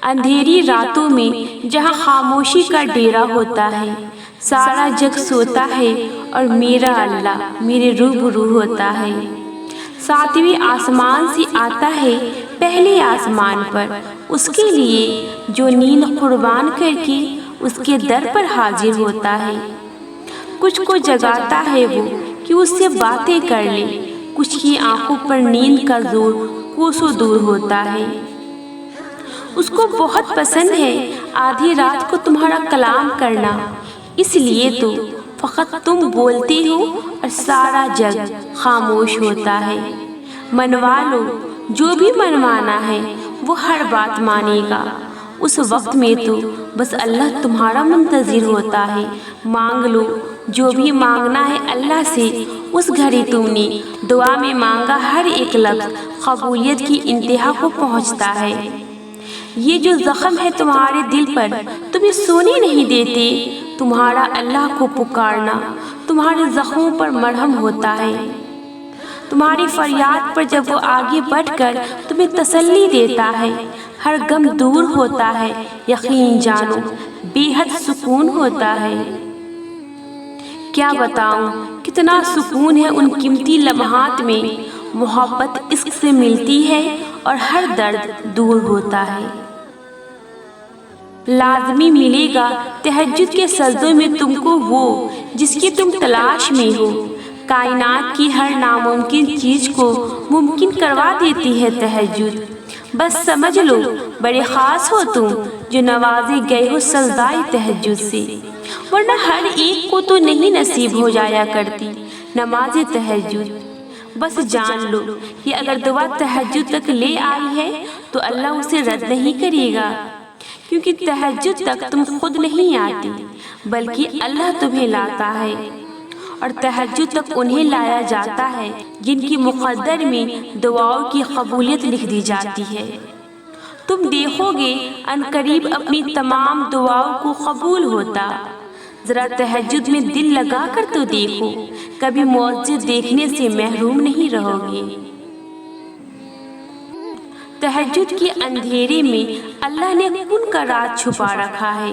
اندھیری راتوں میں جہاں خاموشی کا ڈیرا ہوتا ہے، سارا جگ سوتا ہے اور میرا اللہ میرے روبرو ہوتا ہے۔ ساتویں آسمان سے آتا ہے پہلے آسمان پر، اس کے لیے جو نیند قربان کر کے اس کے در پر حاضر ہوتا ہے۔ کچھ کو جگاتا ہے وہ کہ اس سے باتیں کر لے، کچھ کی آنکھوں پر نیند کا زور کوسوں دور ہوتا ہے۔ اس کو بہت پسند ہے آدھی رات کو تمہارا کلام کرنا، اس لیے تو فقط تم بولتے ہو اور سارا جگ خاموش ہوتا ہے۔ منوا لو، جو بھی منوانا ہے وہ ہر بات مانے گا۔ اس وقت میں تو بس اللہ تمہارا منتظر ہوتا ہے۔ مانگ لو، جو بھی مانگنا ہے اللہ سے۔ اس گھڑی تم نے دعا میں مانگا ہر ایک لفظ قبولیت کی انتہا کو پہنچتا ہے۔ یہ جو زخم ہے تمہارے دل پر تمہیں سونے نہیں دیتے، تمہارا اللہ کو پکارنا تمہارے زخموں پر مرہم ہوتا ہے۔ تمہاری فریاد پر جب وہ آگے بڑھ کر تمہیں تسلی دیتا ہے، ہر غم دور ہوتا ہے، یقین جانو بے حد سکون ہوتا ہے۔ کیا بتاؤں کتنا سکون ہے ان قیمتی لمحات میں، محبت عشق سے ملتی ہے اور ہر درد دور ہوتا ہے۔ لازمی ملے گا تہجد کے سجدوں میں تم کو وہ جس کی تم تلاش میں ہو۔ کائنات کی ہر ناممکن چیز کو ممکن کروا دیتی ہے تہجد۔ بس سمجھ لو بڑے خاص ہو تم جو نوازے گئے ہو سجدائے تہجد سے، ورنہ ہر ایک کو تو نہیں نصیب ہو جایا کرتی نماز تہجد۔ بس جان لو کہ اگر دعا تہجد تک لے آئی ہے تو اللہ اسے رد نہیں کرے گا، کیونکہ تہجد تک تم خود نہیں آتی بلکہ اللہ تمہیں لاتا ہے، اور تہجد تک انہیں لایا جاتا ہے جن کی مقدر میں دعاؤں کی قبولیت لکھ دی جاتی ہے۔ تم دیکھو گے عنقریب اپنی تمام دعاؤں کو قبول ہوتا۔ ذرا تہجد میں دل لگا کر تو دیکھو، کبھی معجزے دیکھنے سے محروم نہیں رہو گے۔ تہجد کے اندھیرے میں اللہ نے کن کا راز چھپا رکھا ہے۔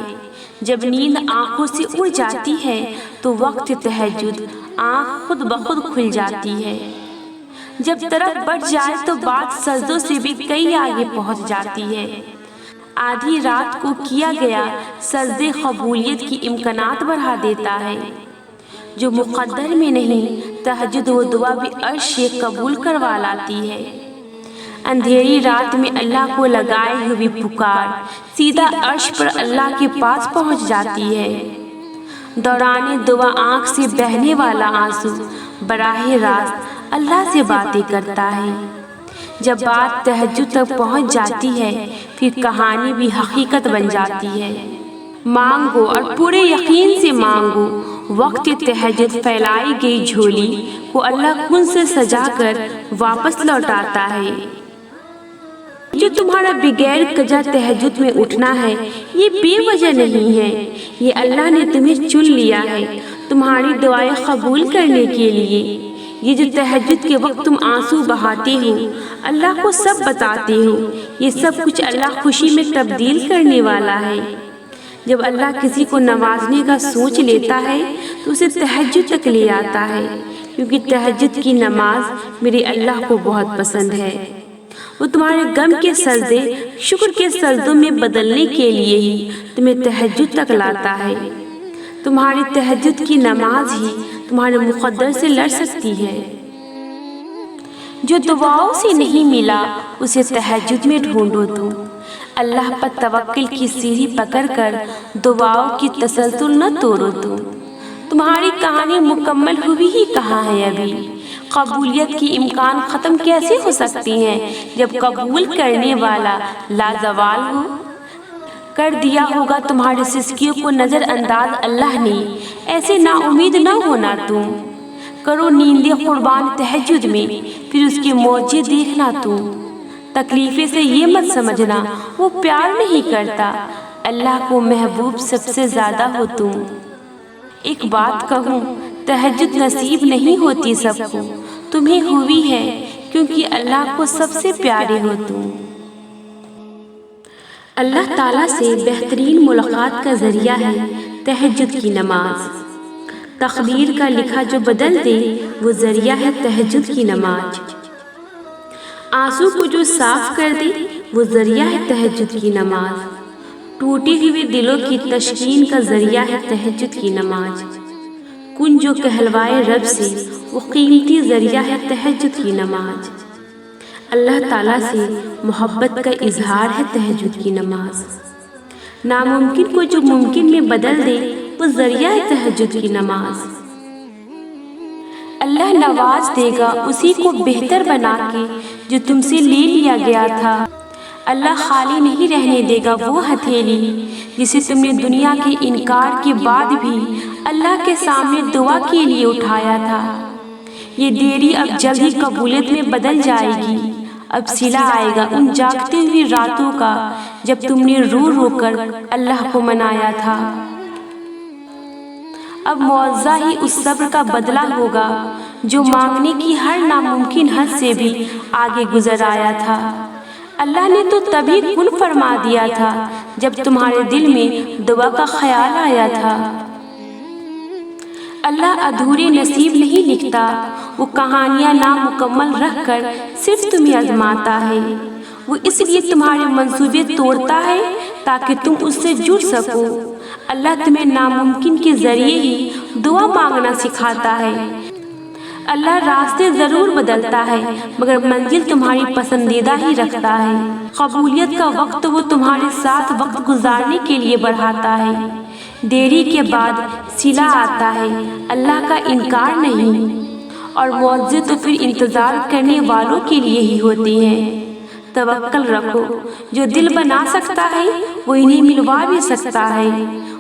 جب نیند آنکھوں سے اڑ جاتی ہے تو وقت تہجد آنکھ خود بخود کھل جاتی ہے۔ جب طرف بڑھ جائے تو بات سجدوں سے بھی کئی آگے پہنچ جاتی ہے۔ آدھی رات کو کیا گیا سجدے قبولیت کی امکانات بڑھا دیتا ہے۔ جو مقدر میں نہیں تہجد وہ دعا بھی عرش سے قبول کروا لاتی ہے۔ اندھیری رات میں اللہ کو لگائے ہوئی پکار سیدھا عرش پر اللہ کے پاس پہنچ جاتی ہے۔ دوران دعا آنکھ سے بہنے والا آنسو براہ راست اللہ سے باتیں کرتا ہے۔ جب بات تہجد تک پہنچ جاتی ہے پھر کہانی بھی حقیقت بن جاتی ہے۔ مانگو اور پورے یقین سے مانگو، وقت تہجد پھیلائی گئی جھولی کو اللہ خود سے سجا کر واپس لوٹاتا ہے۔ جو تمہارا بغیر قضا تہجد میں اٹھنا ہے یہ بے وجہ نہیں ہے، یہ اللہ نے تمہیں چن لیا ہے تمہاری دعائیں قبول کرنے کے لیے۔ یہ جو تہجد کے وقت تم آنسو بہاتے ہو، اللہ کو سب بتاتے ہو، یہ سب کچھ اللہ خوشی میں تبدیل کرنے والا ہے۔ جب اللہ کسی کو نوازنے کا سوچ لیتا ہے تو اسے تہجد تک لے آتا ہے، کیونکہ تہجد کی نماز میرے اللہ کو بہت پسند ہے۔ وہ تمہارے غم کے سجدے شکر کے سجدوں میں بدلنے کے لیے ہی تمہیں تہجد تک لاتا ہے۔ تمہاری تہجد کی نماز ہی تمہارے مقدر سے لڑ سکتی ہے۔ جو دعاؤں سے نہیں ملا اسے تہجد میں ڈھونڈو تم۔ اللہ پر توکل کی سیڑھی پکڑ کر دعاؤں کی تسلسل نہ توڑو تم۔ تمہاری کہانی مکمل ہوئی ہی کہاں ہے ابھی؟ قبولیت کی امکان ختم کیسے ہو سکتی ہیں جب قبول کرنے والا لازوال ہو؟ کر دیا ہوگا تمہاری سسکیوں کو نظر انداز اللہ نے، ایسے نا امید نہ ہونا تم۔ کرو نیندیں قربان تہجد میں، پھر اس کے معجزے دیکھنا تم۔ تکلیفیں سے یہ مت سمجھنا وہ پیار نہیں کرتا، اللہ کو محبوب سب سے زیادہ ہو تم۔ ایک بات کہوں، تہجد نصیب نہیں ہوتی سب کو، تمہیں ہوئی ہے کیونکہ اللہ کو سب سے پیارے ہو تم۔ اللہ تعالیٰ سے بہترین ملاقات کا ذریعہ ہے تہجد کی نماز۔ تقدیر کا لکھا جو بدل دے وہ ذریعہ ہے تہجد کی نماز۔ آنسو کو جو صاف کر دے وہ ذریعہ ہے تہجد کی نماز۔ ٹوٹے ہوئے دلوں کی تشکین کا ذریعہ ہے تہجد کی نماز۔ کن جو کہلوائے رب سے وہ قیمتی ذریعہ ہے تہجد کی نماز۔ اللہ تعالیٰ سے محبت کا اظہار ہے تہجد کی نماز۔ ناممکن کو جو ممکن میں بدل دے وہ ذریعہ ہے تہجد کی نماز۔ اللہ نواز دے گا اسی کو بہتر بنا کے جو تم سے لے لیا گیا تھا۔ اللہ خالی نہیں رہنے دے گا وہ ہتھیلی جسے تم نے دنیا کے انکار کے بعد بھی اللہ کے سامنے دعا کے لیے اٹھایا تھا۔ یہ دیری اب جلد ہی قبولیت میں بدل جائے گی۔ اب صلہ آئے گا ان جاگتے ہوئی راتوں کا جب تم نے رو رو کر اللہ کو منایا تھا۔ اب معاوضہ ہی اس صبر کا بدلہ ہوگا جو مانگنے کی ہر ناممکن حد سے بھی آگے گزر آیا تھا۔ اللہ نے تو تبھی کن فرما دیا تھا جب تمہارے دل میں دعا کا خیال آیا تھا۔ اللہ ادھورے نصیب نہیں لکھتا، وہ کہانیاں نامکمل رکھ کر صرف تمہیں آزماتا ہے۔ وہ اس لیے تمہارے منصوبے توڑتا ہے تاکہ تم اس سے جڑ سکو۔ اللہ تمہیں ناممکن کے ذریعے ہی دعا مانگنا سکھاتا ہے۔ اللہ راستے ضرور بدلتا ہے مگر منزل تمہاری پسندیدہ ہی رکھتا ہے۔ قبولیت کا وقت وہ تمہارے ساتھ وقت گزارنے کے لیے بڑھاتا ہے۔ دیری کے بعد صلہ آتا ہے، اللہ کا انکار نہیں، اور معاوضے تو پھر انتظار کرنے والوں کے لیے ہی ہوتے ہیں۔ توکل رکھو، جو دل بنا سکتا ہے وہ انہیں ملوا بھی سکتا ہے۔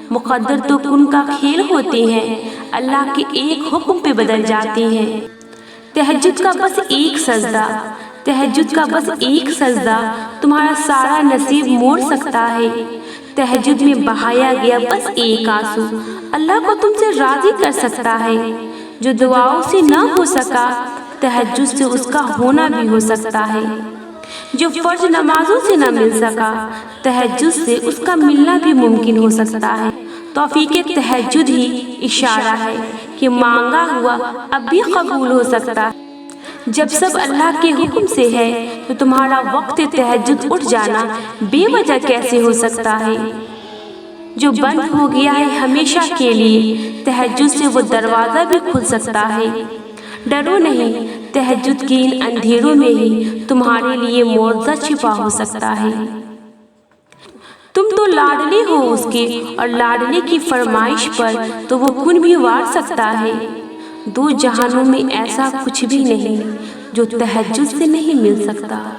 مقدر تو کن کا کھیل ہوتے ہیں، اللہ کے ایک حکم پہ بدل جاتے ہیں۔ تہجد کا بس ایک سجدہ، تہجد کا بس ایک سجدہ تمہارا سارا نصیب موڑ سکتا ہے۔ تہجد میں بہایا گیا بس ایک آنسو اللہ کو تم سے راضی کر سکتا ہے۔ جو دعاؤں سے نہ ہو سکا تہجد سے اس کا ہونا بھی ہو سکتا ہے۔ جو فرض نمازوں سے نہ مل سکا تہجد سے اس کا ملنا بھی ممکن ہو سکتا ہے۔ توفیق تہجد ہی اشارہ ہے کہ مانگا ہوا اب بھی قبول ہو سکتا ہے۔ جب سب اللہ کے حکم سے ہے تو تمہارا وقت تہجد اٹھ جانا بے وجہ کیسے ہو سکتا ہے؟ جو بند ہو گیا ہے ہمیشہ کے لیے تہجد سے وہ دروازہ بھی کھل سکتا ہے۔ ڈرو نہیں، تہجد کے ان اندھیروں میں ہی تمہارے لیے معاوضہ چھپا ہو سکتا ہے۔ تم تو لاڈلے ہو اس کے، اور لاڈلے کی فرمائش پر تو وہ کن بھی وار سکتا ہے۔ دو جہانوں میں ایسا کچھ بھی نہیں جو تہجد سے نہیں مل سکتا۔